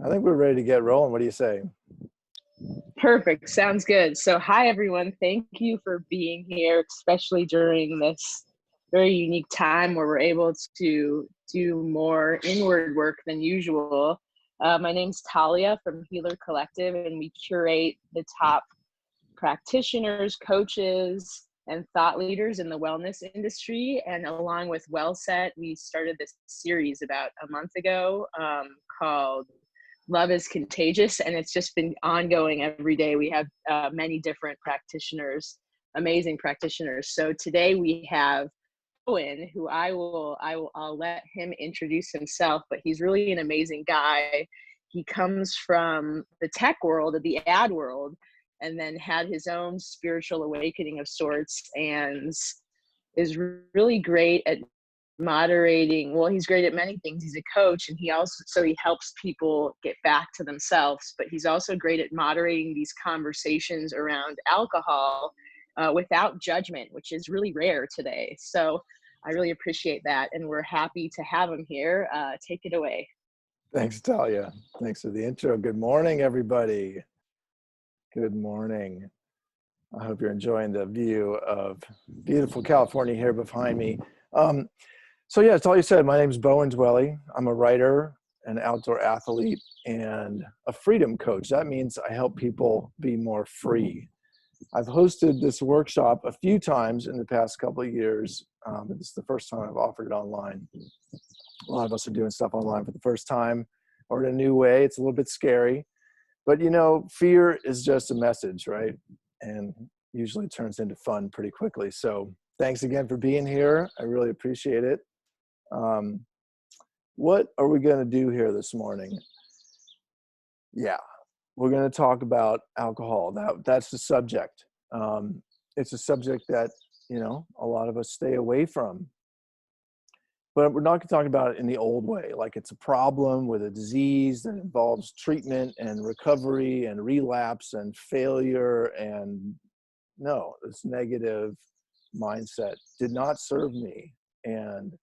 I think we're ready to get rolling. What do you say? Perfect. Sounds good. So, hi, everyone. Thank you for being here, especially during this very unique time where we're able to do more inward work than usual. My name's Talia from Healer Collective, and we curate the top practitioners, coaches, and thought leaders in the wellness industry. And along with WellSet, we started this series about a month ago called Love is Contagious, and it's just been ongoing every day. We have many different practitioners, amazing practitioners. So today we have Owen, who I'll let him introduce himself, but he's really an amazing guy. He comes from the tech world, of the ad world, and then had his own spiritual awakening of sorts, and is really great at moderating. Well, he's great at many things. He's a coach, and he helps people get back to themselves, but he's also great at moderating these conversations around alcohol without judgment, which is really rare today. So I really appreciate that, and we're happy to have him here. Take it away. Thanks, Talia. Thanks for the intro. Good morning, everybody. Good morning. I hope you're enjoying the view of beautiful California here behind me. So yeah, Talia said, my name is Bowen Dwelly. I'm a writer, an outdoor athlete, and a freedom coach. That means I help people be more free. I've hosted this workshop a few times in the past couple of years. But this is the first time I've offered it online. A lot of us are doing stuff online for the first time or in a new way. It's a little bit scary, but you know, fear is just a message, right? And usually turns into fun pretty quickly. So thanks again for being here. I really appreciate it. What are we going to do here this morning? Yeah, we're going to talk about alcohol. That's the subject. It's a subject that, you know, a lot of us stay away from. But we're not going to talk about it in the old way, like it's a problem with a disease that involves treatment and recovery and relapse and failure. And no, this negative mindset did not serve me. And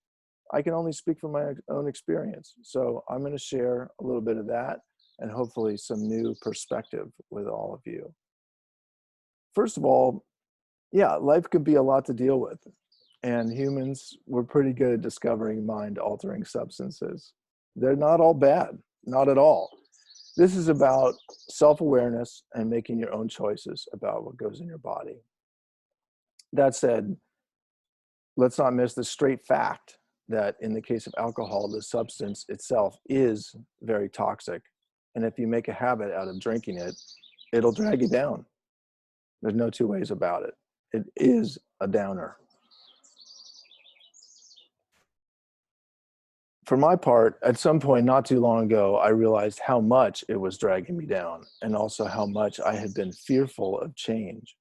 I can only speak from my own experience. So I'm going to share a little bit of that and hopefully some new perspective with all of you. First of all, yeah, life could be a lot to deal with. And humans, we're pretty good at discovering mind-altering substances. They're not all bad, not at all. This is about self-awareness and making your own choices about what goes in your body. That said, let's not miss the straight fact that in the case of alcohol, the substance itself is very toxic. And if you make a habit out of drinking it, it'll drag you down. There's no two ways about it. It is a downer. For my part, at some point not too long ago, I realized how much it was dragging me down and also how much I had been fearful of change.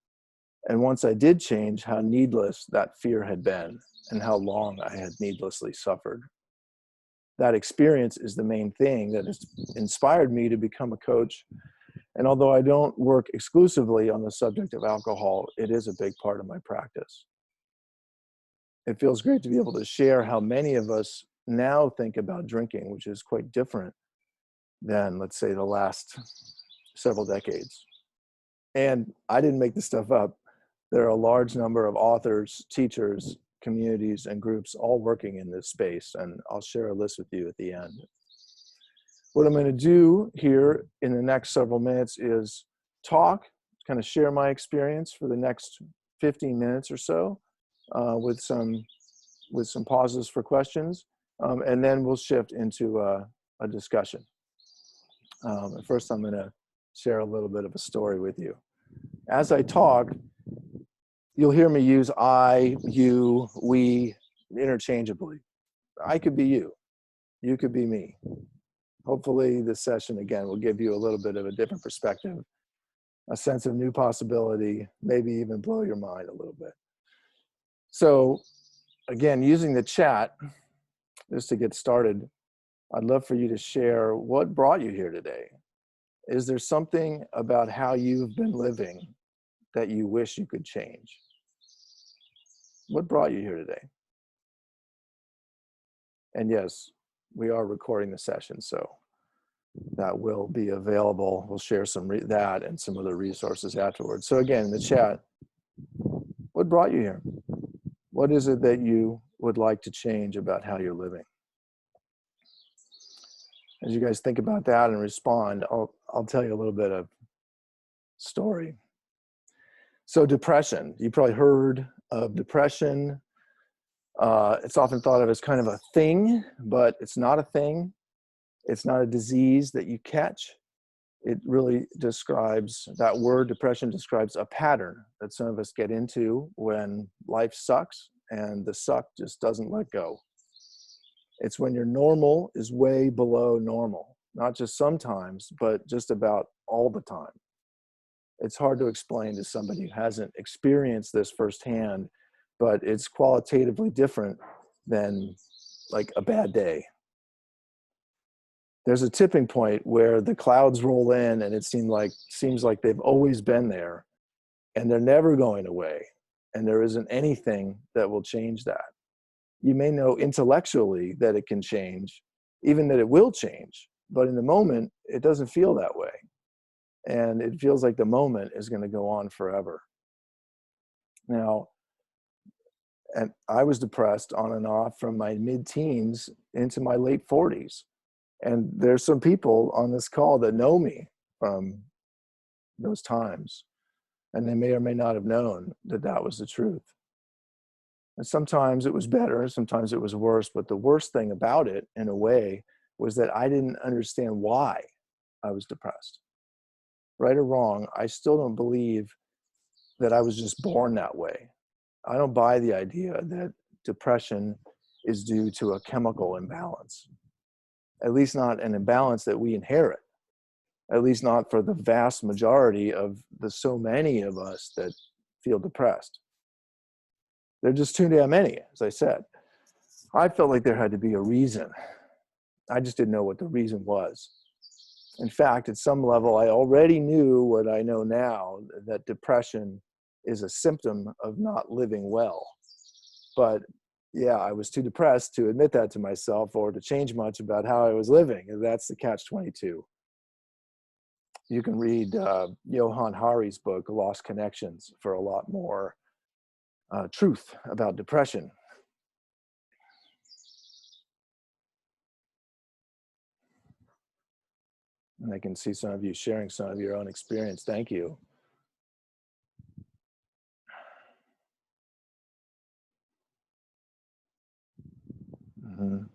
And once I did change, how needless that fear had been and how long I had needlessly suffered. That experience is the main thing that has inspired me to become a coach. And although I don't work exclusively on the subject of alcohol, it is a big part of my practice. It feels great to be able to share how many of us now think about drinking, which is quite different than, let's say, the last several decades. And I didn't make this stuff up. There are a large number of authors, teachers, communities, and groups all working in this space, and I'll share a list with you at the end. What I'm going to do here in the next several minutes is talk, kind of share my experience for the next 15 minutes or so, with some pauses for questions. And then we'll shift into a discussion. First, I'm going to share a little bit of a story with you. As I talk, you'll hear me use I, you, we interchangeably. I could be you. You could be me. Hopefully this session, again, will give you a little bit of a different perspective, a sense of new possibility, maybe even blow your mind a little bit. So again, using the chat, just to get started, I'd love for you to share what brought you here today. Is there something about how you've been living that you wish you could change? What brought you here today? And yes, we are recording the session, so that will be available. We'll share that and some other resources afterwards. So again, in the chat, what brought you here? What is it that you would like to change about how you're living? As you guys think about that and respond, I'll tell you a little bit of story. So depression, you probably heard of depression. It's often thought of as kind of a thing, but it's not a thing. It's not a disease that you catch. It really describes, that word depression describes a pattern that some of us get into when life sucks and the suck just doesn't let go. It's when your normal is way below normal, not just sometimes, but just about all the time. It's hard to explain to somebody who hasn't experienced this firsthand, but it's qualitatively different than like a bad day. There's a tipping point where the clouds roll in and it seems like they've always been there and they're never going away. And there isn't anything that will change that. You may know intellectually that it can change, even that it will change, but in the moment, it doesn't feel that way. And it feels like the moment is going to go on forever. Now, and I was depressed on and off from my mid-teens into my late 40s. And there's some people on this call that know me from those times. And they may or may not have known that that was the truth. And sometimes it was better, sometimes it was worse. But the worst thing about it, in a way, was that I didn't understand why I was depressed. Right or wrong, I still don't believe that I was just born that way. I don't buy the idea that depression is due to a chemical imbalance. At least not an imbalance that we inherit. At least not for the vast majority of the so many of us that feel depressed. They're just too damn many, as I said. I felt like there had to be a reason. I just didn't know what the reason was. In fact, at some level, I already knew what I know now, that depression is a symptom of not living well. But yeah, I was too depressed to admit that to myself or to change much about how I was living. And that's the catch-22. You can read Johann Hari's book, Lost Connections, for a lot more truth about depression. And I can see some of you sharing some of your own experience. Thank you. Mm-hmm.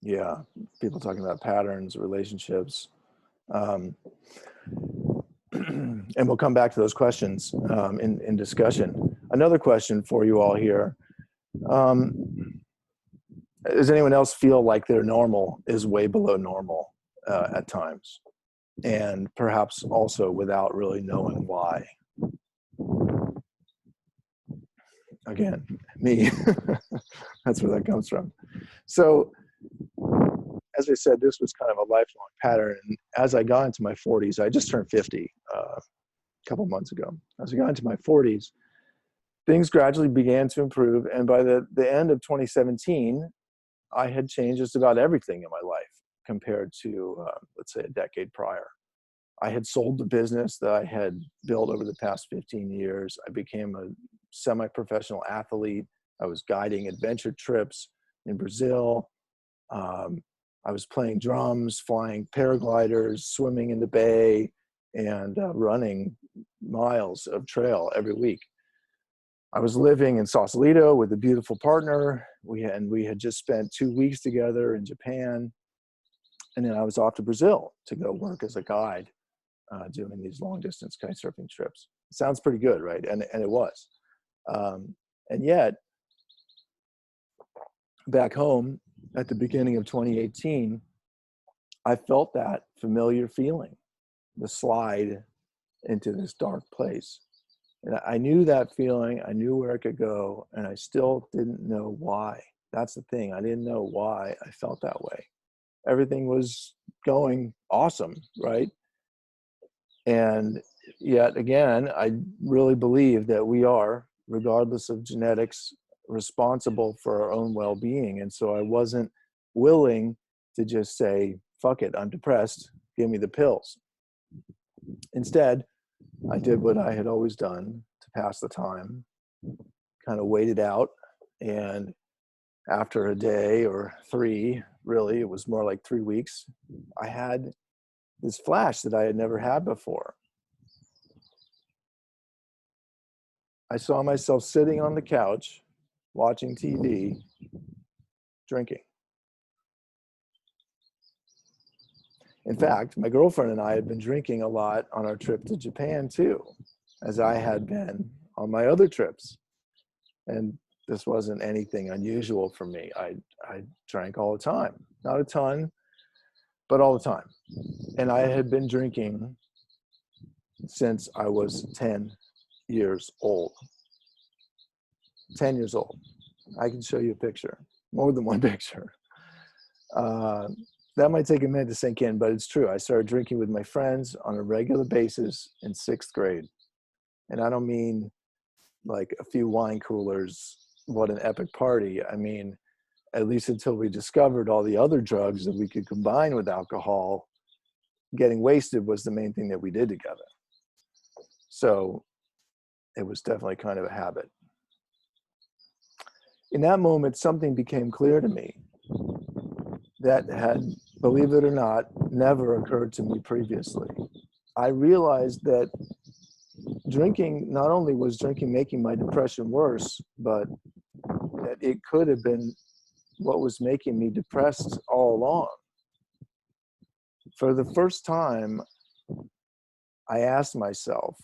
Yeah, people talking about patterns, relationships. And we'll come back to those questions in discussion. Another question for you all here. Does anyone else feel like their normal is way below normal at times? And perhaps also without really knowing why? Again, me. That's where that comes from. So, as I said, this was kind of a lifelong pattern. And as I got into my 40s, I just turned 50 a couple months ago. As I got into my 40s, things gradually began to improve. And by the end of 2017, I had changed just about everything in my life compared to, let's say, a decade prior. I had sold the business that I had built over the past 15 years. I became a semi-professional athlete. I was guiding adventure trips in Brazil. I was playing drums, flying paragliders, swimming in the bay, and running miles of trail every week. I was living in Sausalito with a beautiful partner. We had just spent 2 weeks together in Japan. And then I was off to Brazil to go work as a guide, doing these long distance kite surfing trips. It sounds pretty good, right? And it was. And yet, back home at the beginning of 2018, I felt that familiar feeling, the slide into this dark place. And I knew that feeling, I knew where it could go, and I still didn't know why. That's the thing, I didn't know why I felt that way. Everything was going awesome, right? And yet again, I really believe that we are, regardless of genetics, responsible for our own well-being. And so I wasn't willing to just say, fuck it, I'm depressed, give me the pills. Instead, I did what I had always done to pass the time, kind of waited out. And after a day or three, really, it was more like 3 weeks, I had this flash that I had never had before. I saw myself sitting on the couch, watching TV, drinking. In fact, my girlfriend and I had been drinking a lot on our trip to Japan too, as I had been on my other trips. And this wasn't anything unusual for me. I drank all the time, not a ton, but all the time. And I had been drinking since I was 10 years old. 10 years old. I can show you a picture, more than one picture. That might take a minute to sink in, but it's true. I started drinking with my friends on a regular basis in 6th grade. And I don't mean like a few wine coolers, what an epic party. I mean, at least until we discovered all the other drugs that we could combine with alcohol, getting wasted was the main thing that we did together. So it was definitely kind of a habit. In that moment, something became clear to me that had, believe it or not, never occurred to me previously. I realized that drinking, not only was drinking making my depression worse, but that it could have been what was making me depressed all along. For the first time, I asked myself,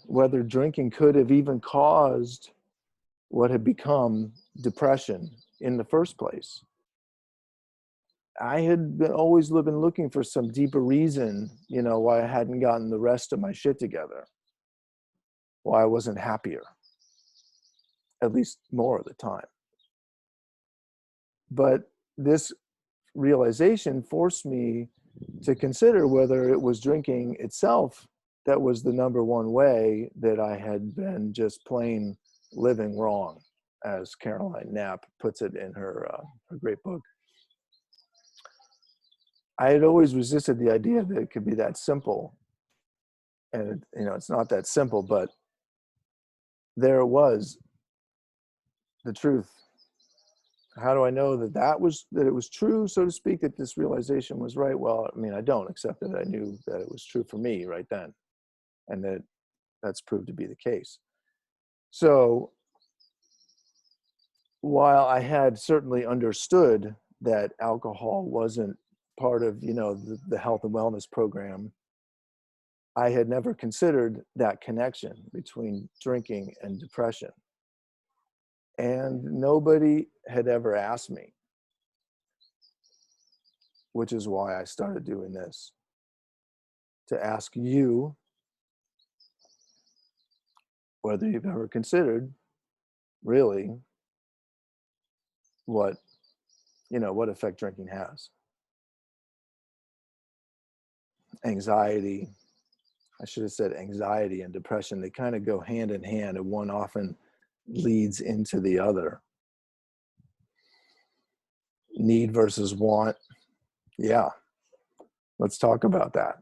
whether drinking could have even caused what had become depression in the first place. I had always been looking for some deeper reason, why I hadn't gotten the rest of my shit together, why I wasn't happier, at least more of the time. But this realization forced me to consider whether it was drinking itself that was the number one way that I had been just plain living wrong, as Caroline Knapp puts it in her great book. I had always resisted the idea that it could be that simple. And, it's not that simple, but there it was, the truth. How do I know that it was true, so to speak, that this realization was right? Well, I don't, except that I knew that it was true for me right then, and that's proved to be the case. So while I had certainly understood that alcohol wasn't part of, the health and wellness program, I had never considered that connection between drinking and depression. And nobody had ever asked me, which is why I started doing this, to ask you whether you've ever considered really what effect drinking has. Anxiety, I should have said anxiety and depression, they kind of go hand in hand, and one often leads into the other. Need versus want. Yeah, let's talk about that.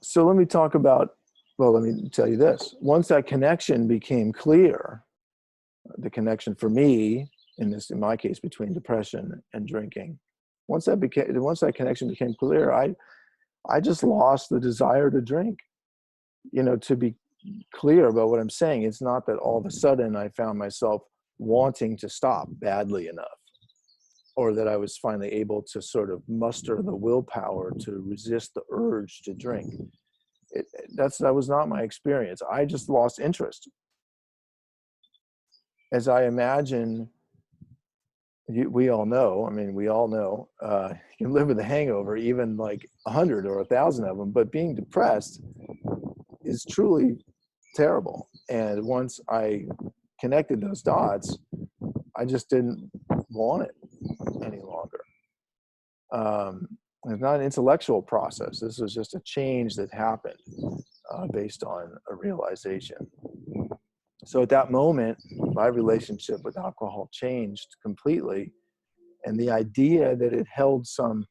So let me tell you this. Once that connection became clear, the connection for me, in my case, between depression and drinking, once that connection became clear, I just lost the desire to drink. To be clear about what I'm saying, it's not that all of a sudden I found myself wanting to stop badly enough, or that I was finally able to sort of muster the willpower to resist the urge to drink. That was not my experience. I just lost interest. As I imagine, we all know, you can live with a hangover, even like 100 or 1,000 of them, but being depressed is truly terrible. And once I connected those dots, I just didn't want it any longer. It's not an intellectual process. This was just a change that happened based on a realization. So at that moment, my relationship with alcohol changed completely. And the idea that it held some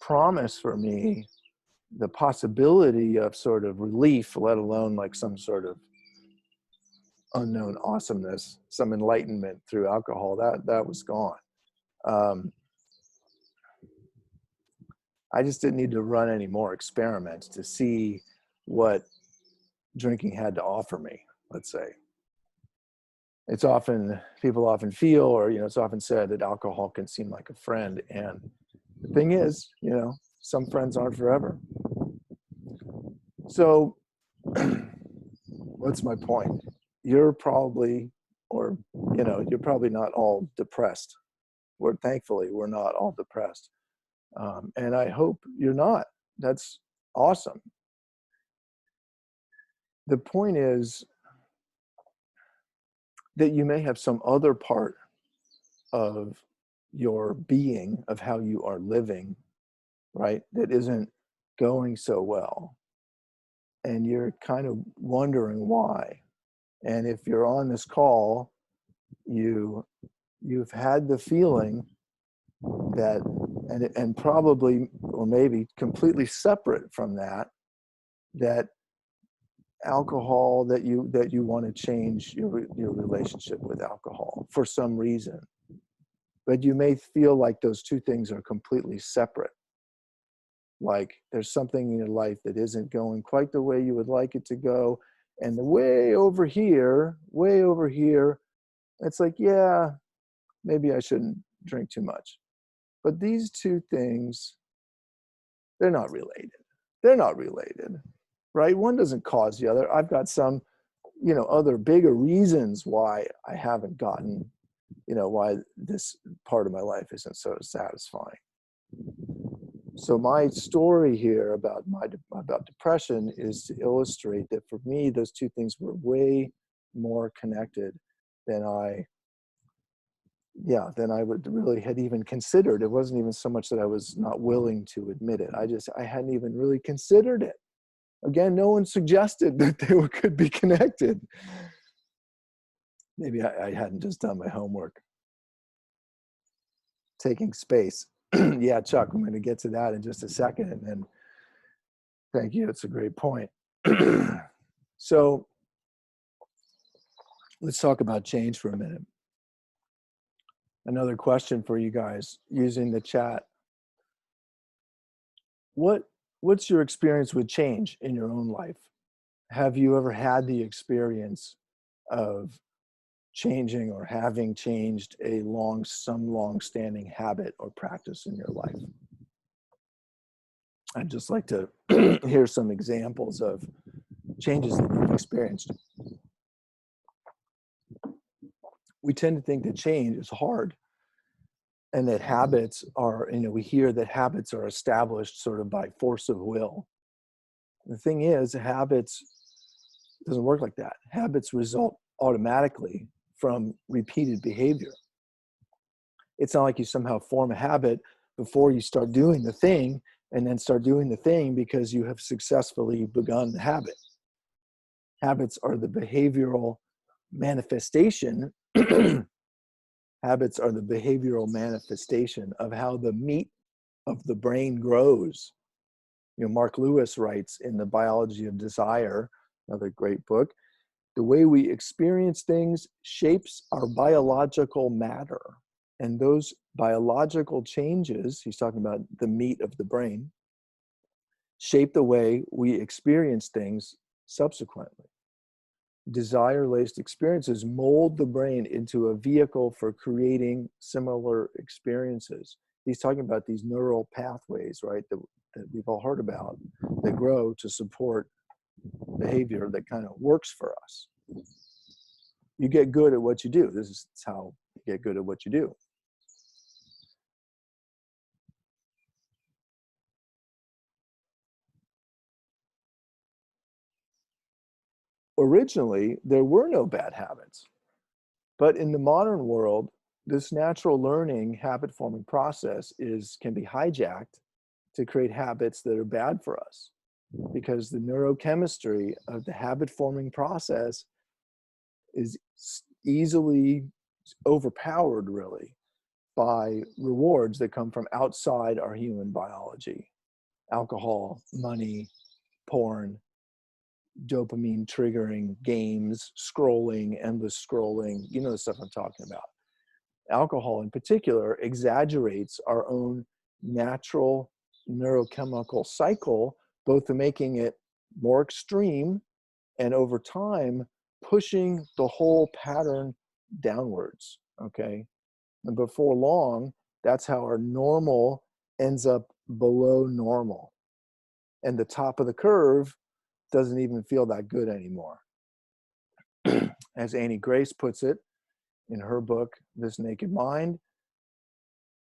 promise for me, the possibility of sort of relief, let alone like some sort of unknown awesomeness, some enlightenment through alcohol, that was gone. I just didn't need to run any more experiments to see what drinking had to offer me, let's say. It's often, people often feel, or, it's often said that alcohol can seem like a friend. And the thing is, some friends aren't forever. So what's my point? You're probably, or, you're probably not all depressed. Thankfully, we're not all depressed. And I hope you're not. That's awesome. The point is that you may have some other part of your being, of how you are living, right, that isn't going so well. And you're kind of wondering why. And if you're on this call, you've had the feeling that, and probably, or maybe completely separate from that alcohol, that you want to change your relationship with alcohol for some reason. But you may feel like those two things are completely separate. Like there's something in your life that isn't going quite the way you would like it to go. And the way over here, it's like, yeah, maybe I shouldn't drink too much. But these two things, they're not related. They're not related, right? One doesn't cause the other. I've got some, other bigger reasons why I haven't gotten, why this part of my life isn't so satisfying. So my story here about depression is to illustrate that for me, those two things were way more connected than I would really had even considered. It wasn't even so much that I was not willing to admit it. I hadn't even really considered it. Again, no one suggested that they could be connected. Maybe I hadn't just done my homework. Taking space. Yeah, Chuck, I'm going to get to that in just a second. And then, thank you. It's a great point. So let's talk about change for a minute. Another question for you guys using the chat. What's your experience with change in your own life? Have you ever had the experience of changing or having changed some long-standing habit or practice in your life? I'd just like to hear some examples of changes that you've experienced. We tend to think that change is hard, and that habits are, we hear that habits are established sort of by force of will. The thing is, habits doesn't work like that. Habits result automatically from repeated behavior. It's not like you somehow form a habit before you start doing the thing, and then start doing the thing because you have successfully begun the habit. Habits are the behavioral manifestation. Habits are the behavioral manifestation of how the meat of the brain grows. Mark Lewis writes in The Biology of Desire, another great book, the way we experience things shapes our biological matter. And those biological changes, he's talking about the meat of the brain, shape the way we experience things subsequently. Desire-laced experiences mold the brain into a vehicle for creating similar experiences. He's talking about these neural pathways, right, that we've all heard about, that grow to support behavior that kind of works for us. You get good at what you do. This is how you get good at what you do. Originally, there were no bad habits. But in the modern world, this natural learning habit forming process can be hijacked to create habits that are bad for us, because the neurochemistry of the habit forming process is easily overpowered, really, by rewards that come from outside our human biology. Alcohol, money, porn, dopamine triggering games, scrolling, endless scrolling. You know the stuff I'm talking about. Alcohol in particular exaggerates our own natural neurochemical cycle, both to making it more extreme and over time pushing the whole pattern downwards. Okay. And before long, that's how our normal ends up below normal. And the top of the curve doesn't even feel that good anymore. As Annie Grace puts it in her book, This Naked Mind,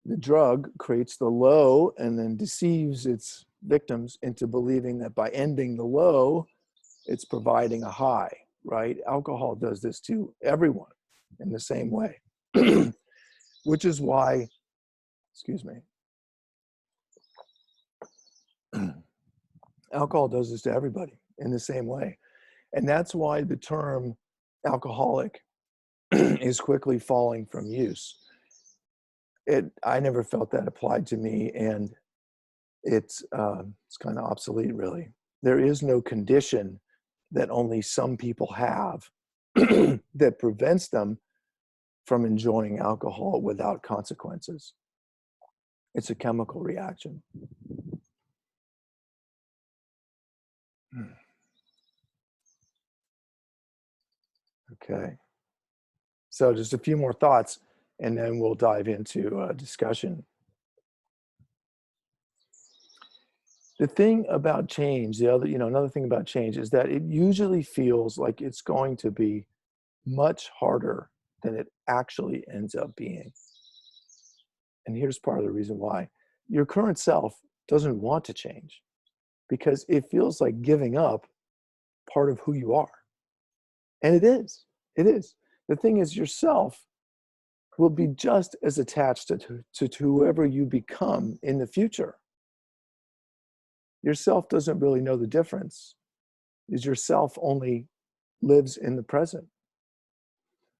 the drug creates the low and then deceives its victims into believing that by ending the low, it's providing a high, right? Alcohol does this to everyone in the same way, which is why, excuse me, alcohol does this to everybody in the same way. And that's why the term alcoholic is quickly falling from use. I never felt that applied to me, and it's kind of obsolete, really. There is no condition that only some people have that prevents them from enjoying alcohol without consequences. It's a chemical reaction. Okay. So just a few more thoughts, and then we'll dive into a discussion. The thing about change, another thing about change is that it usually feels like it's going to be much harder than it actually ends up being. And here's part of the reason why. Your current self doesn't want to change because it feels like giving up part of who you are. And it is. It is. The thing is, yourself will be just as attached to whoever you become in the future. Yourself doesn't really know the difference, is yourself only lives in the present.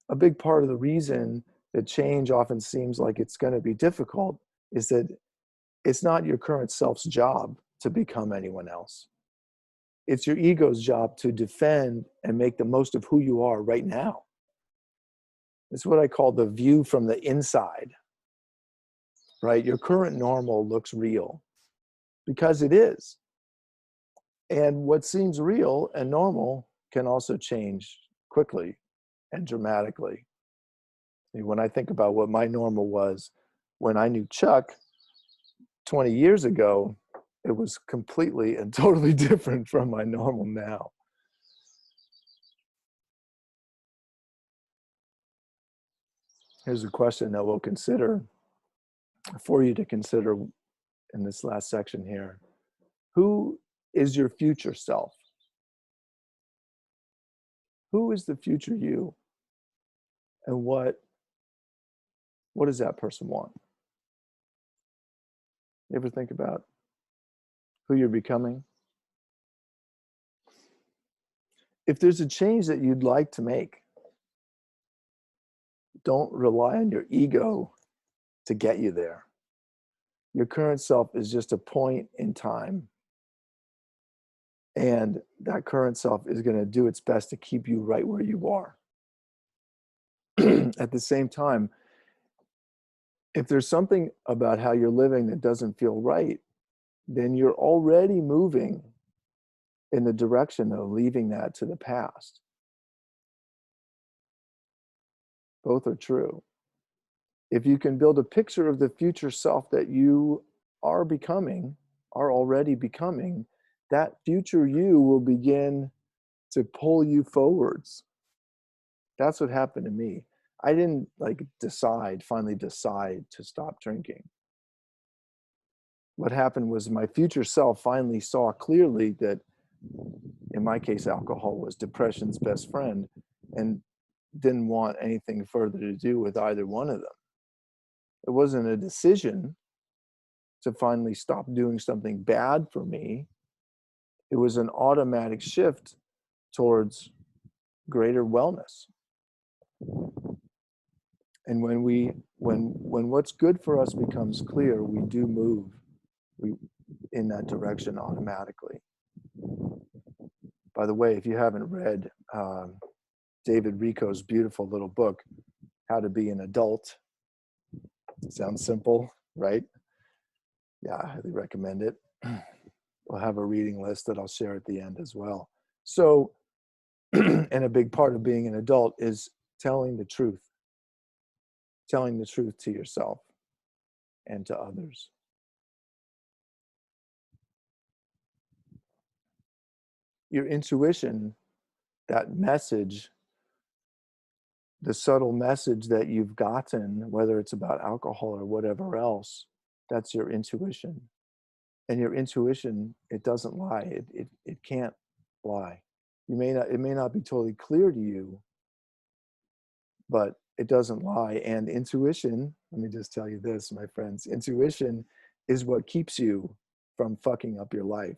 A big part of the reason that change often seems like it's going to be difficult is that it's not your current self's job to become anyone else. It's your ego's job to defend and make the most of who you are right now. It's what I call the view from the inside, right? Your current normal looks real because it is. And what seems real and normal can also change quickly and dramatically. When I think about what my normal was when I knew Chuck 20 years ago, it was completely and totally different from my normal now. Here's a question that we'll consider for you to consider in this last section here. Who is your future self? Who is the future you? And what does that person want? You ever think about who you're becoming? If there's a change that you'd like to make, don't rely on your ego to get you there. Your current self is just a point in time. And that current self is going to do its best to keep you right where you are. At the same time, if there's something about how you're living that doesn't feel right, then you're already moving in the direction of leaving that to the past. Both are true. If you can build a picture of the future self that you are becoming, are already becoming, that future you will begin to pull you forwards. That's what happened to me. I didn't finally decide to stop drinking. What happened was my future self finally saw clearly that, in my case, alcohol was depression's best friend, and didn't want anything further to do with either one of them. It wasn't a decision to finally stop doing something bad for me. It was an automatic shift towards greater wellness. And when what's good for us becomes clear, we do move we in that direction automatically. By the way, if you haven't read David Rico's beautiful little book, How to Be an Adult, sounds simple, right? Yeah, I highly recommend it. We'll have a reading list that I'll share at the end as well. So, and a big part of being an adult is telling the truth to yourself and to others. Your intuition, that message, the subtle message that you've gotten, whether it's about alcohol or whatever else, that's your intuition. And your intuition, it doesn't lie. It can't lie. It may not be totally clear to you, but it doesn't lie. And intuition, let me just tell you this, my friends, intuition is what keeps you from fucking up your life.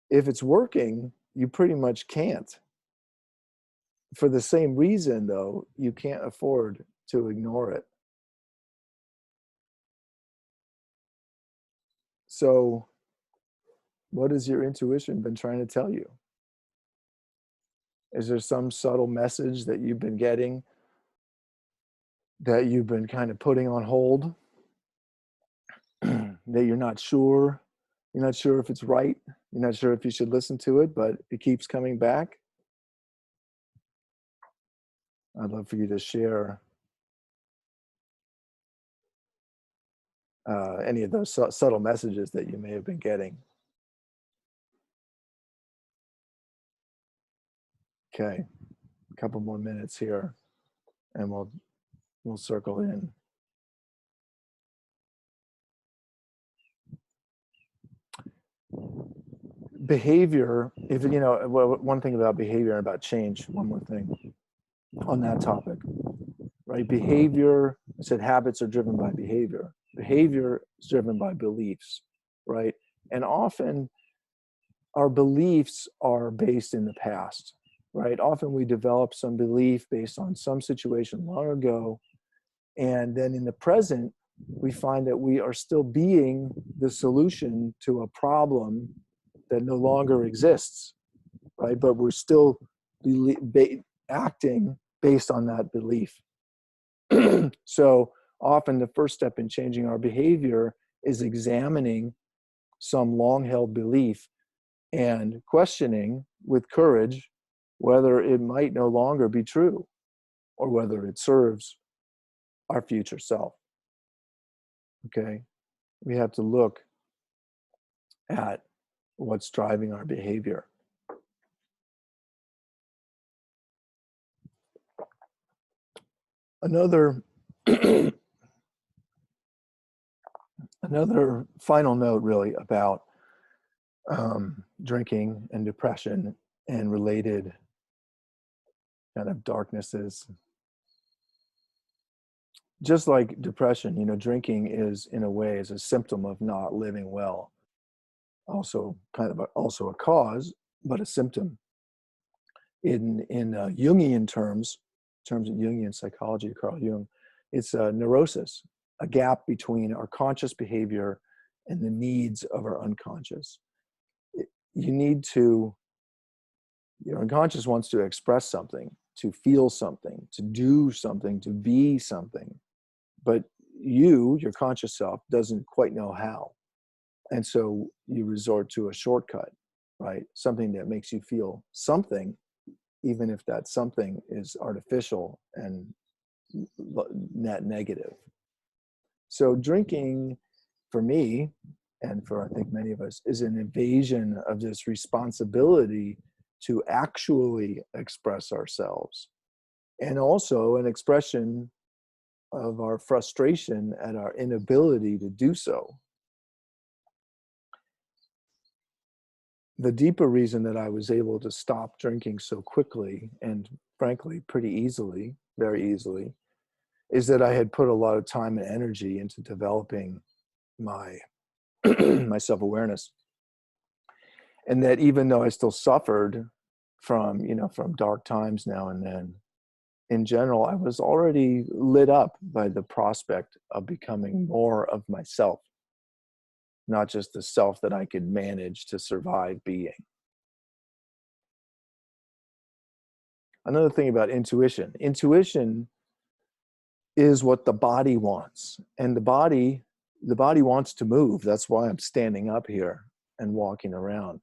If it's working, you pretty much can't. For the same reason, though, you can't afford to ignore it. So, what has your intuition been trying to tell you? Is there some subtle message that you've been getting that you've been kind of putting on hold? That you're not sure? You're not sure if it's right. You're not sure if you should listen to it, but it keeps coming back. I'd love for you to share any of those subtle messages that you may have been getting. Okay, a couple more minutes here, and we'll circle in. Behavior, if you know, one thing about behavior and about change, one more thing on that topic, right? Behavior, I said habits are driven by behavior. Behavior is driven by beliefs, right? And often our beliefs are based in the past, right? Often we develop some belief based on some situation long ago. And then in the present, we find that we are still being the solution to a problem that no longer exists, right? But we're still acting based on that belief. So often the first step in changing our behavior is examining some long-held belief and questioning with courage whether it might no longer be true or whether it serves our future self. Okay? We have to look at what's driving our behavior. Another final note really about drinking and depression and related kind of darknesses. Just like depression, you know, drinking is in a way is a symptom of not living well. Also kind of also a cause, but a symptom. In Jungian terms of Jungian psychology, Carl Jung, it's a neurosis, a gap between our conscious behavior and the needs of our unconscious. You need to, your unconscious wants to express something, to feel something, to do something, to be something. But your conscious self, doesn't quite know how. And so you resort to a shortcut, right? Something that makes you feel something, even if that something is artificial and net negative. So drinking, for me, and for I think many of us, is an invasion of this responsibility to actually express ourselves, and also an expression of our frustration at our inability to do so. The deeper reason that I was able to stop drinking so quickly, and frankly, pretty easily, very easily, is that I had put a lot of time and energy into developing my my self-awareness. And that even though I still suffered from dark times now and then, in general, I was already lit up by the prospect of becoming more of myself, not just the self that I could manage to survive being. Another thing about intuition, intuition is what the body wants. And the body wants to move. That's why I'm standing up here and walking around.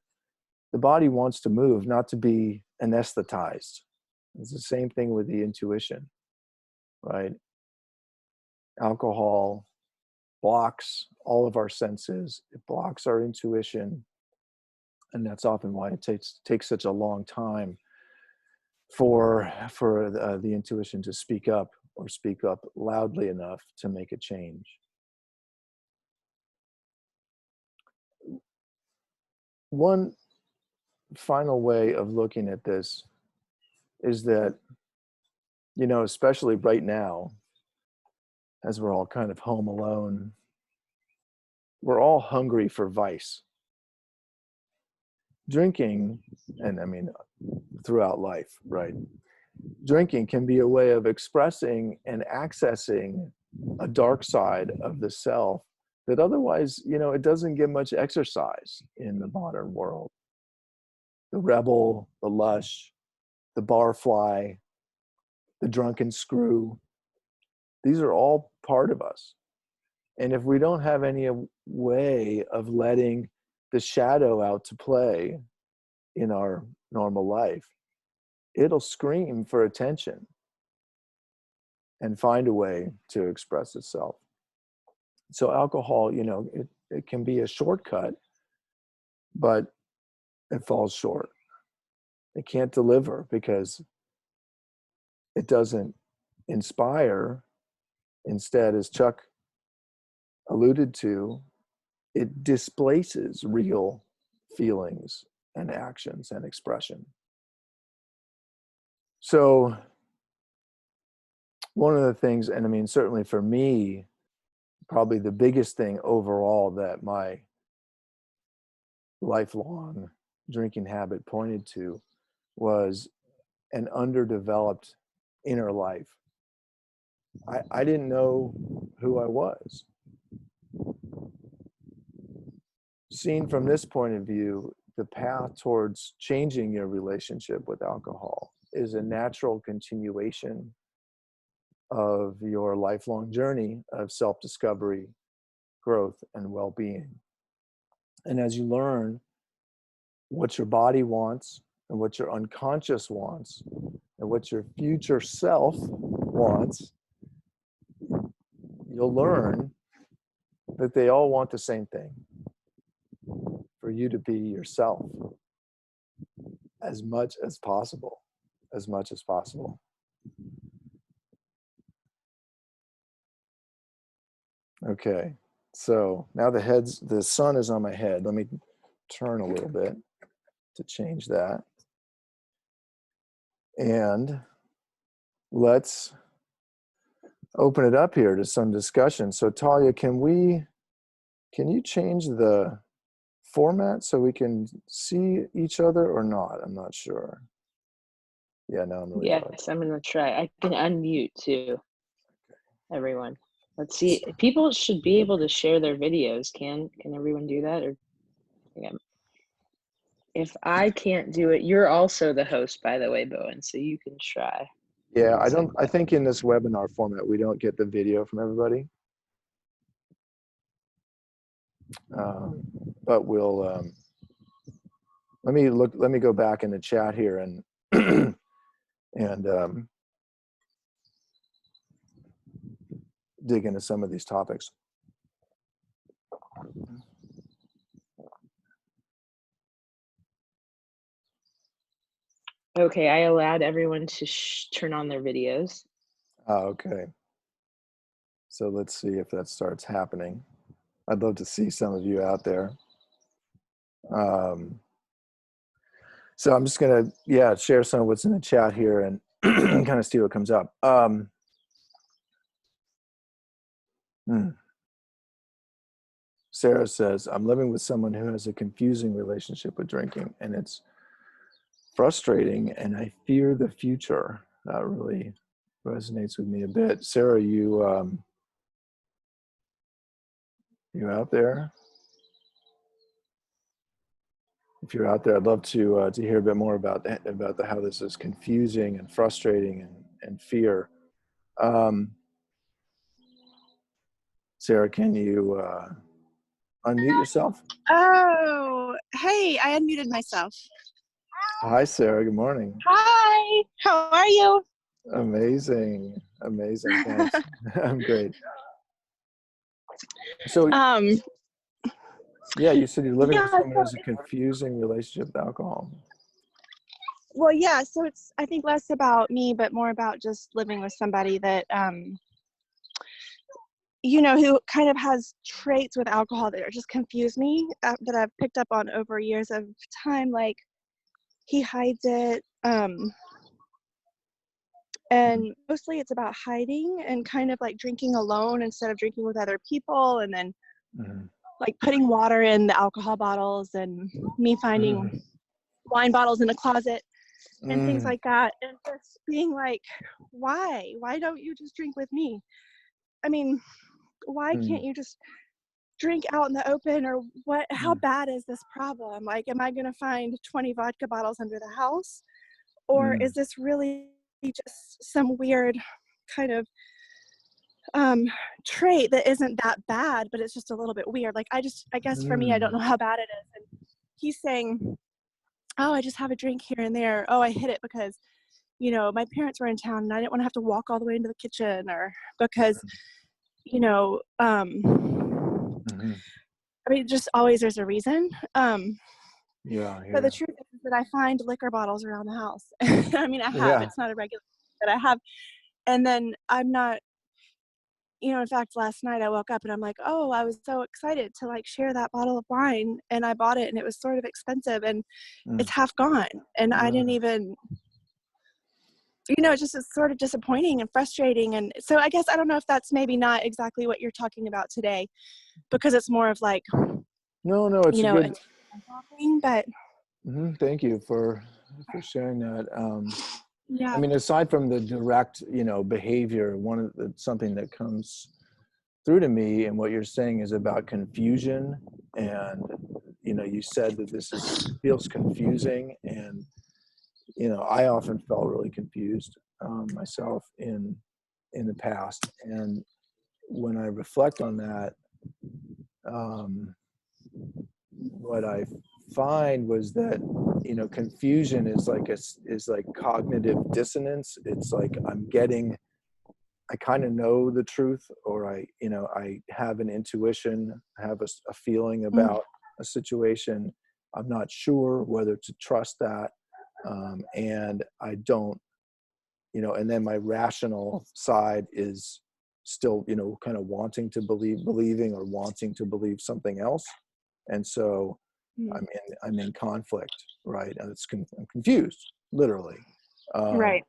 The body wants to move, not to be anesthetized. It's the same thing with the intuition, right? Alcohol blocks all of our senses. It blocks our intuition. And that's often why it takes such a long time for the intuition to speak up, or speak up loudly enough to make a change. One final way of looking at this is that, you know, especially right now, as we're all kind of home alone, we're all hungry for vice. Drinking, and I mean, throughout life, right? Drinking can be a way of expressing and accessing a dark side of the self that otherwise, you know, it doesn't get much exercise in the modern world. The rebel, the lush, the barfly, the drunken screw, these are all part of us. And if we don't have any way of letting the shadow out to play in our normal life, it'll scream for attention and find a way to express itself. So alcohol, you know, it can be a shortcut, but it falls short. It can't deliver because it doesn't inspire. Instead, as Chuck alluded to, it displaces real feelings and actions and expression. So one of the things, and I mean, certainly for me, probably the biggest thing overall that my lifelong drinking habit pointed to was an underdeveloped inner life. I didn't know who I was. Seen from this point of view, the path towards changing your relationship with alcohol is a natural continuation of your lifelong journey of self-discovery, growth, and well-being. And as you learn what your body wants and what your unconscious wants and what your future self wants, you'll learn that they all want the same thing: for you to be yourself as much as possible, as much as possible. Okay, so now the sun is on my head. Let me turn a little bit to change that. And let's open it up here to some discussion. So Talia, can you change the format so we can see each other or not? I'm not sure. Yeah, no, I'm really Yes, I'm gonna try. I can unmute too, everyone. Let's see. People should be able to share their videos. Can everyone do that? Or yeah. If I can't do it, you're also the host, by the way, Bowen, so you can try. Yeah, I think in this webinar format, we don't get the video from everybody. But we'll, let me go back in the chat here and, and dig into some of these topics. Okay, I allowed everyone to turn on their videos. Okay. So let's see if that starts happening. I'd love to see some of you out there. So I'm just gonna, share some of what's in the chat here and kind of see what comes up. Sarah says, I'm living with someone who has a confusing relationship with drinking, and it's frustrating, and I fear the future. That really resonates with me a bit. Sarah, you out there? If you're out there, I'd love to hear a bit more about how this is confusing and frustrating and fear. Sarah, can you unmute yourself? Oh, hey, I unmuted myself. Hi, Sarah. Good morning. Hi, how are you? Amazing. Thanks. I'm great. So, yeah, you said you're living with someone who has a confusing relationship with alcohol. Well, yeah, so it's, I think, less about me, but more about just living with somebody that, who kind of has traits with alcohol that just confuse me, that I've picked up on over years of time. Like, he hides it, and mostly it's about hiding and kind of like drinking alone instead of drinking with other people, and then like putting water in the alcohol bottles, and me finding wine bottles in a closet and things like that, and just being like, why don't you just drink with me? I mean, why can't you just drink out in the open? Or how bad is this problem? Like, am I gonna find 20 vodka bottles under the house, or is this really just some weird kind of trait that isn't that bad, but it's just a little bit weird? Like, I guess for me, I don't know how bad it is. And he's saying, oh, I just have a drink here and there. Oh, I hid it because, my parents were in town and I didn't want to have to walk all the way into the kitchen, or because, I mean, just always there's a reason. Yeah. But the truth is that I find liquor bottles around the house. I mean, I have, it's not a regular that I have. And then I'm not, in fact, last night I woke up and I'm like, oh, I was so excited to like share that bottle of wine, and I bought it and it was sort of expensive, and it's half gone. And I didn't even, it's sort of disappointing and frustrating. And so I guess, I don't know if that's maybe not exactly what you're talking about today, because it's more of like, no, it's a good thing, but thank you for sharing that. yeah. I mean, aside from the direct, behavior, something that comes through to me and what you're saying is about confusion. And, you said that this feels confusing. And, I often felt really confused myself in the past. And when I reflect on that, what I find was that confusion is like cognitive dissonance. It's like I kind of know the truth, or I have an intuition, I have a feeling about a situation. I'm not sure whether to trust that, and I don't, and then my rational side is still kind of believing or wanting to believe something else. And so I'm in conflict, right? And I'm confused, literally. Right.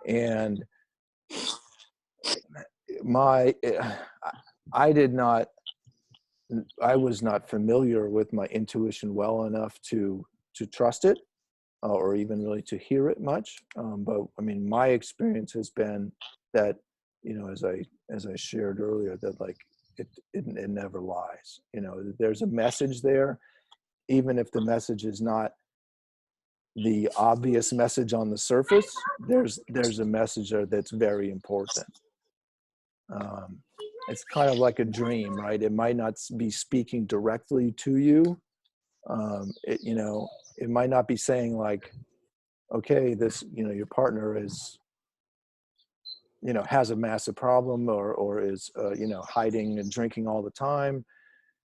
And I was not familiar with my intuition well enough to trust it, or even really to hear it much. But I mean, my experience has been that, as I shared earlier, that like it never lies. There's a message there, even if the message is not the obvious message on the surface. There's a message there that's very important. It's kind of like a dream, right? It might not be speaking directly to you. It might not be saying like, okay, this, your partner is, has a massive problem, or is, hiding and drinking all the time.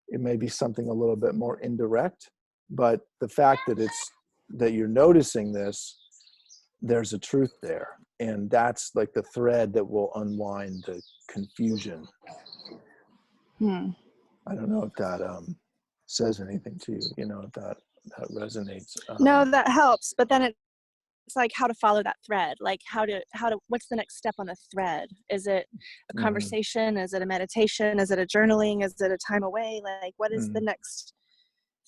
It may be something a little bit more indirect, but the fact that you're noticing this, there's a truth there. And that's like the thread that will unwind the confusion. I don't know if that says anything to you, if that resonates. No, that helps. But then it's like how to follow that thread, like how to what's the next step on the thread? Is it a conversation? Is it a meditation? Is it a journaling? Is it a time away? Like, what is the next,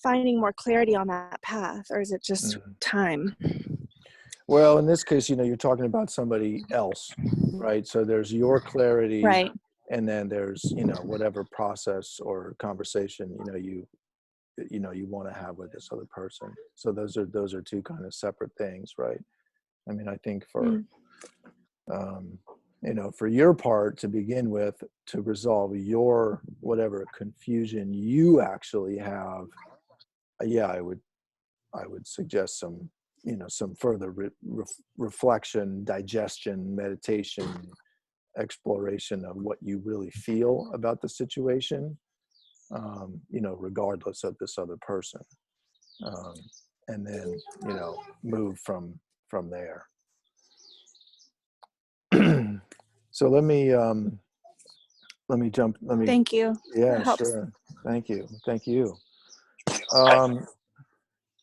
finding more clarity on that path? Or is it just time? Well, in this case, you're talking about somebody else, right? So there's your clarity, Right. and then there's, whatever process or conversation, you want to have with this other person. So those are two kind of separate things, right? I mean, I think for, for your part to begin with, to resolve your whatever confusion you actually have, yeah, I would suggest some further reflection, digestion, meditation, exploration of what you really feel about the situation, regardless of this other person, and then move from there. So let me jump. Thank you. Yeah, That helps. sure. Thank you.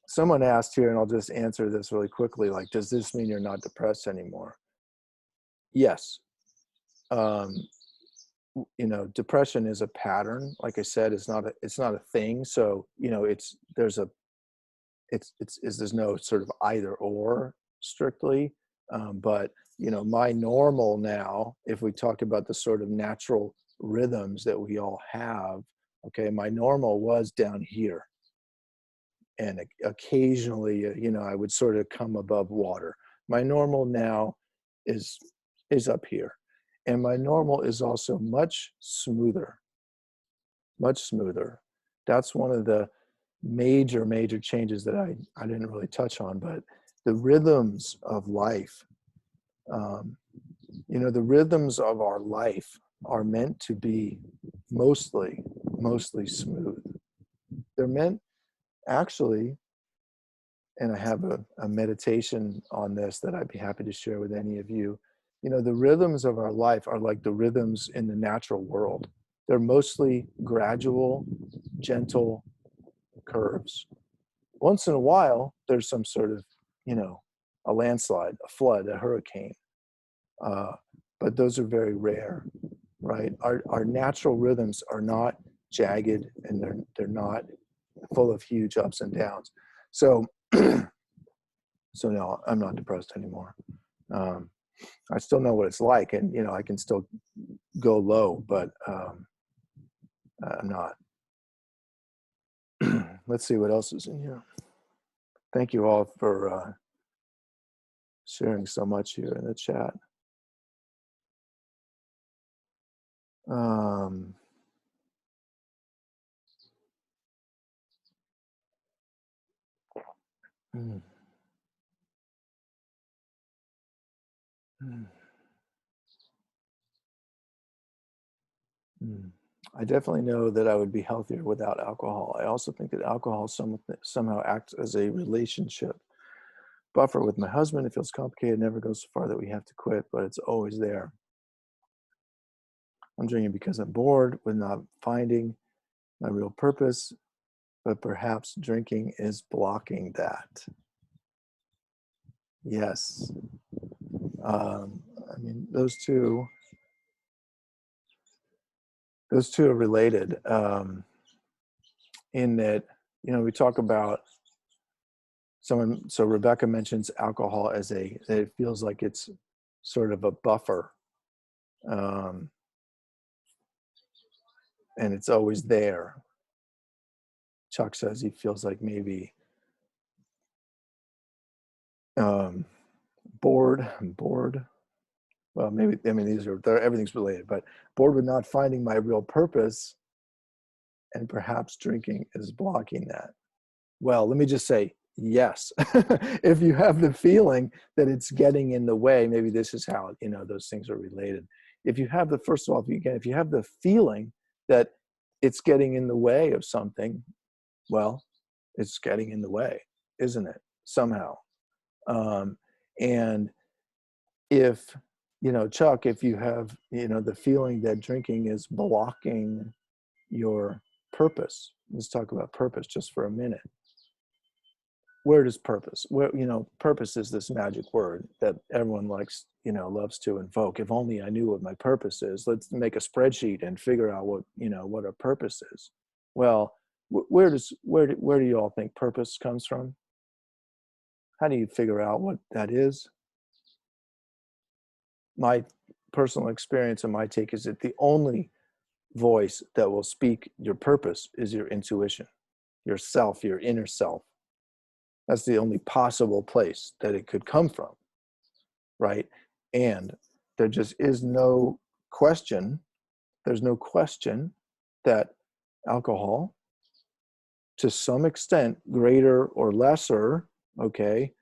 Someone asked here, and I'll just answer this really quickly. Like, does this mean you're not depressed anymore? Yes. Depression is a pattern. Like I said, it's not a thing. So, there's no sort of either or strictly. But, my normal now, if we talk about the sort of natural rhythms that we all have, okay, my normal was down here. And occasionally, I would sort of come above water. My normal now is up here. And my normal is also much smoother. That's one of the major changes that I didn't really touch on, but the rhythms of life, the rhythms of our life are meant to be mostly smooth. They're meant, actually, and I have a meditation on this that I'd be happy to share with any of you. The rhythms of our life are like the rhythms in the natural world. They're mostly gradual, gentle curves. Once in a while, there's some sort of, a landslide, a flood, a hurricane. But those are very rare, right? Our natural rhythms are not jagged, and they're not full of huge ups and downs. So no, I'm not depressed anymore. I still know what it's like, and I can still go low, but I'm not. Let's see what else is in here. Thank you all for sharing so much here in the chat. I definitely know that I would be healthier without alcohol. I also think that alcohol somehow acts as a relationship buffer with my husband. It feels complicated, never goes so far that we have to quit, but it's always there. I'm drinking because I'm bored with not finding my real purpose, but perhaps drinking is blocking that. Yes. I mean, those two are related, in that, we talk about so Rebecca mentions alcohol as it feels like it's sort of a buffer. And it's always there. Chuck says he feels like maybe bored. Well, maybe, I mean, everything's related, but bored with not finding my real purpose, and perhaps drinking is blocking that. Well, let me just say, yes. If you have the feeling that it's getting in the way, maybe this is how, those things are related. If you have first of all, if you have the feeling that it's getting in the way of something, well, it's getting in the way, isn't it? Somehow. And if, Chuck, if you have, the feeling that drinking is blocking your purpose, let's talk about purpose just for a minute. Where does purpose, purpose is this magic word that everyone likes, loves to invoke. If only I knew what my purpose is. Let's make a spreadsheet and figure out what our purpose is. Well, where do you all think purpose comes from? how do you figure out what that is? My personal experience and my take is that the only voice that will speak your purpose is your intuition, yourself, your inner self. That's the only possible place that it could come from, right? And there just is no question, there's no question that alcohol, to some extent, greater or lesser, okay,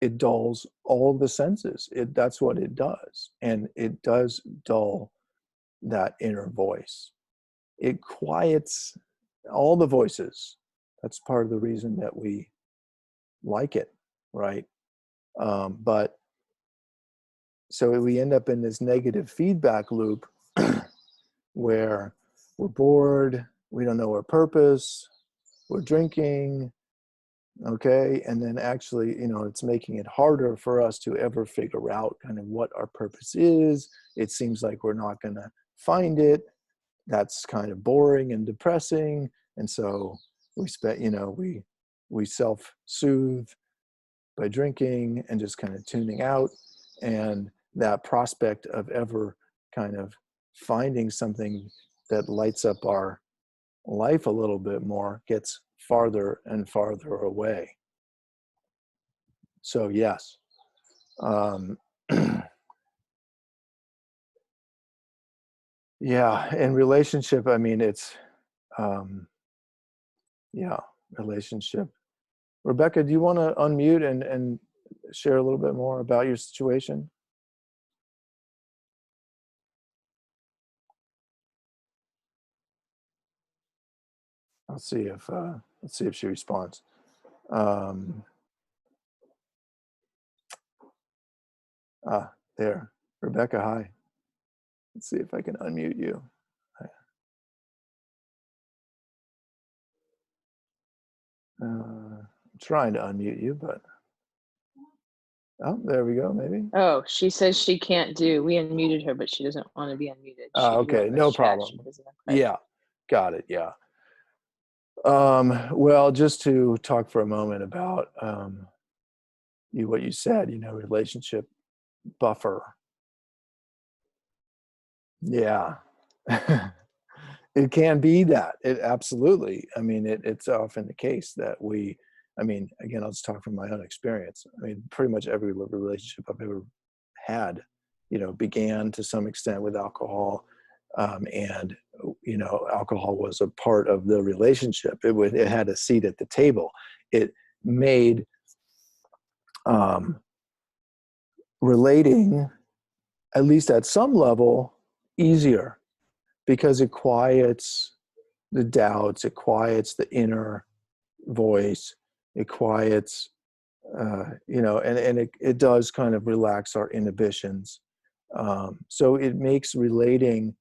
it dulls all the senses. That's what it does. And it does dull that inner voice. It quiets all the voices. That's part of the reason that we like it, right? But so we end up in this negative feedback loop where we're bored, we don't know our purpose, we're drinking, okay? And then actually, you know, it's making it harder for us to ever figure out kind of what our purpose is. It seems like we're not going to find it. That's kind of boring and depressing. And so we self-soothe by drinking and just kind of tuning out. And that prospect of ever kind of finding something that lights up our life a little bit more gets farther and farther away. So yes, yeah, in relationship, I mean, it's, yeah, relationship. Rebecca, do you want to unmute and share a little bit more about your situation? Let's see if she responds. There, Rebecca, hi. Let's see if I can unmute you. I'm trying to unmute you, but oh, there we go. Maybe. Oh, she says she can't do. We unmuted her, but she doesn't want to be unmuted. Okay, no problem. Yeah, got it. Yeah. Well, just to talk for a moment about what you said, you know, relationship buffer. Yeah. It can be that. It absolutely. I mean, it's often the case that again, I'll just talk from my own experience. I mean, pretty much every relationship I've ever had, you know, began to some extent with alcohol. And, you know, alcohol was a part of the relationship. It had a seat at the table. It made relating, at least at some level, easier because it quiets the doubts, it quiets the inner voice, it quiets, you know, and it does kind of relax our inhibitions. So it makes relating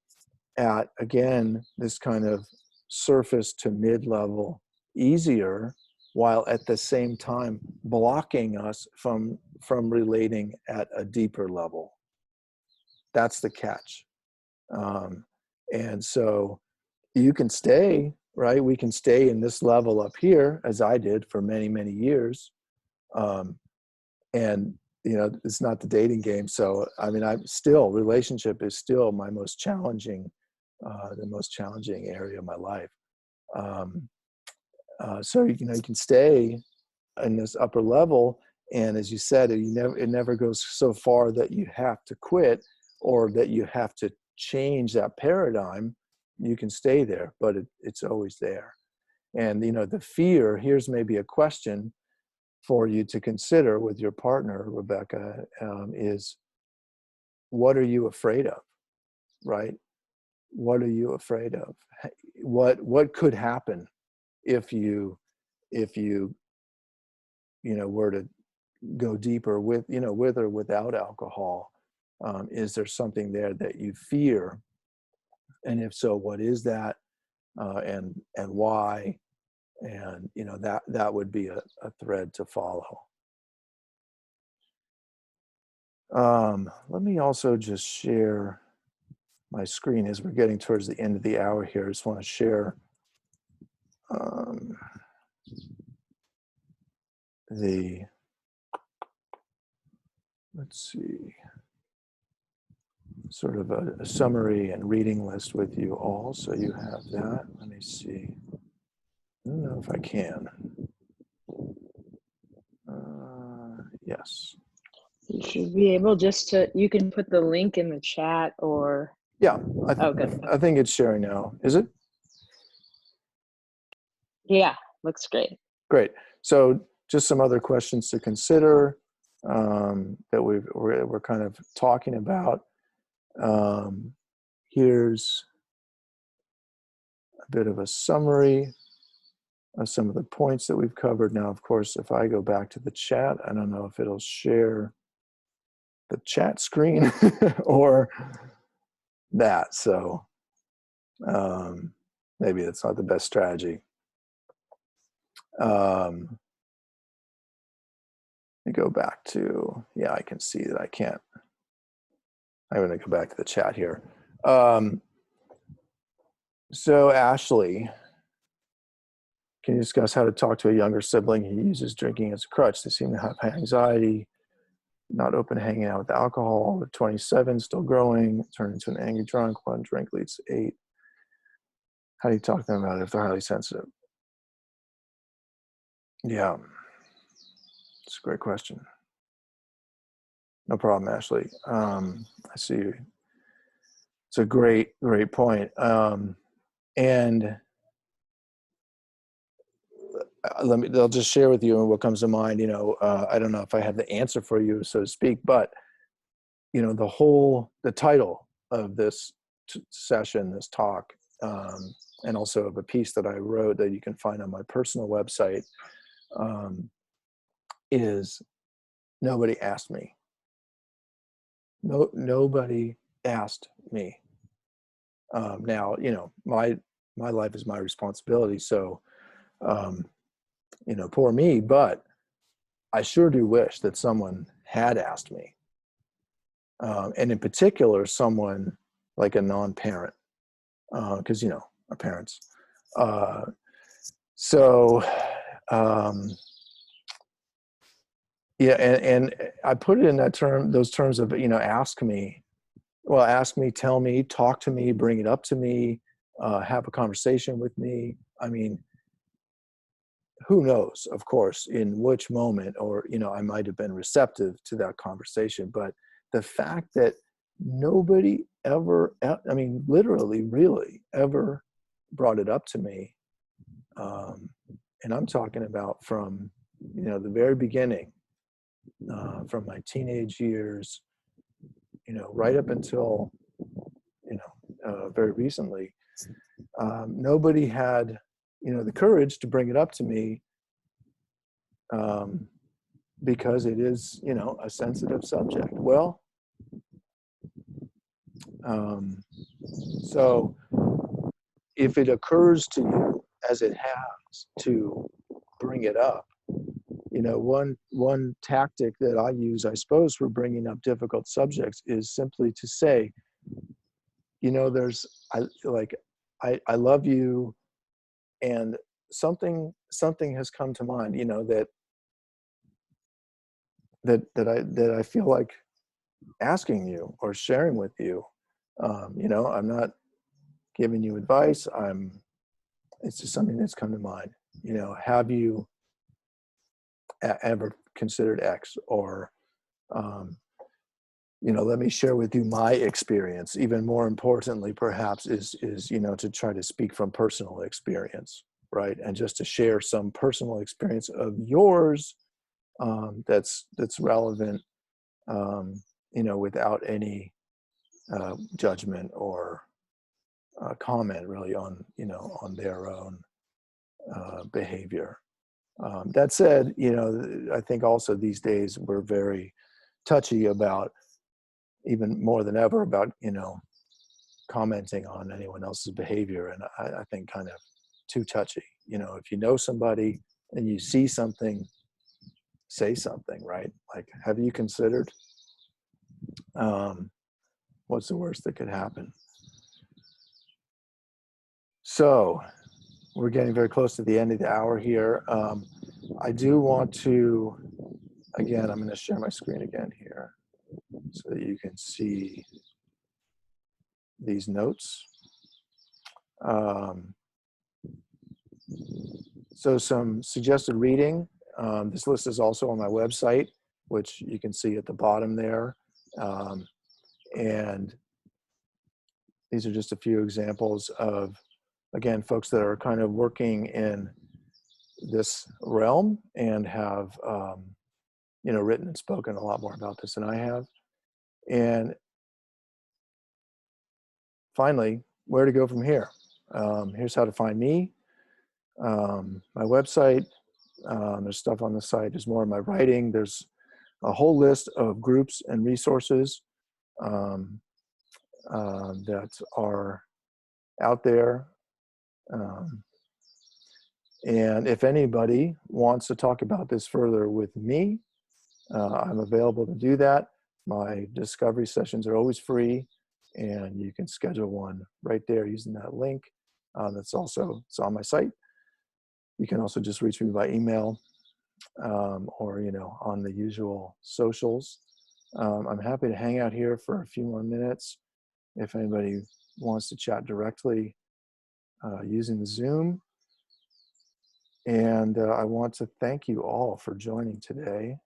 at, again, this kind of surface to mid-level easier, while at the same time blocking us from relating at a deeper level. That's the catch. And so you can stay, right? We can stay in this level up here, as I did for many, many years. And, you know, it's not the dating game. So, I mean, relationship is still my most challenging, the most challenging area of my life. So, you know, you can stay in this upper level. And as you said, it never goes so far that you have to quit or that you have to change that paradigm. You can stay there, but it's always there. And, you know, the fear, here's maybe a question for you to consider with your partner, Rebecca, is what are you afraid of, right? What are you afraid of? What could happen if you know, were to go deeper with, you know, with or without alcohol? Is there something there that you fear? And if so, what is that? And why? And, you know, that would be a thread to follow. Let me also just share my screen as we're getting towards the end of the hour here. I just want to share the let's see, sort of a summary and reading list with you all, so you have that. Let me see. I don't know if I can. Yes. You should be able just to, you can put the link in the chat or. Yeah, Good. I think it's sharing now. Is it? Yeah, looks great. Great. So just some other questions to consider that we're kind of talking about. Here's a bit of a summary of some of the points that we've covered. Now, of course, if I go back to the chat, I don't know if it'll share the chat screen or that. So maybe it's not the best strategy. Let me go back to, yeah, I can see that I can't. I'm going to go back to the chat here. So Ashley, can you discuss how to talk to a younger sibling who uses drinking as a crutch? They seem to have anxiety, not open to hanging out with alcohol. They're 27, still growing, turn into an angry drunk. One drink leads to 8. How do you talk to them about it if they're highly sensitive? Yeah, it's a great question. No problem, Ashley. I see you. It's a great point. And I'll just share with you what comes to mind. I don't know if I have the answer for you, so to speak, but the title of this session, this talk, and also of a piece that I wrote that you can find on my personal website, is Nobody Asked Me. Nobody asked me. Now, my life is my responsibility, so poor me, but I sure do wish that someone had asked me. And in particular, someone like a non-parent, because, our parents. Yeah, and I put it in those terms of, ask me. Well, ask me, tell me, talk to me, bring it up to me, have a conversation with me. I mean, who knows, of course, in which moment, or, I might have been receptive to that conversation, but the fact that nobody ever, literally, really ever brought it up to me. And I'm talking about from, the very beginning, from my teenage years, right up until, very recently, nobody had, the courage to bring it up to me, because it is, a sensitive subject. Well, so if it occurs to you, as it has, to bring it up, one tactic that I use, I suppose, for bringing up difficult subjects is simply to say, I love you, and something has come to mind, that I feel like asking you or sharing with you. I'm not giving you advice. It's just something that's come to mind. Have you ever considered X? Or, let me share with you my experience. Even more importantly, perhaps, is to try to speak from personal experience, right? And just to share some personal experience of yours, that's relevant, without any judgment or comment, really, on on their own behavior. That said, I think also these days we're very touchy about, even more than ever, about commenting on anyone else's behavior, and I think kind of too touchy. If you know somebody and you see something, say something, right? Like, have you considered? What's the worst that could happen? So we're getting very close to the end of the hour here. I do want to, again, I'm going to share my screen again here. so that you can see these notes. So some suggested reading. This list is also on my website, which you can see at the bottom there. And these are just a few examples of, again, folks that are kind of working in this realm and have, written and spoken a lot more about this than I have. And finally, where to go from here. Here's how to find me. My website, there's stuff on the site. There's more of my writing. There's a whole list of groups and resources that are out there. And if anybody wants to talk about this further with me, I'm available to do that. My discovery sessions are always free, and you can schedule one right there using that link. It's on my site. You can also just reach me by email or, on the usual socials. I'm happy to hang out here for a few more minutes if anybody wants to chat directly using the Zoom. And I want to thank you all for joining today.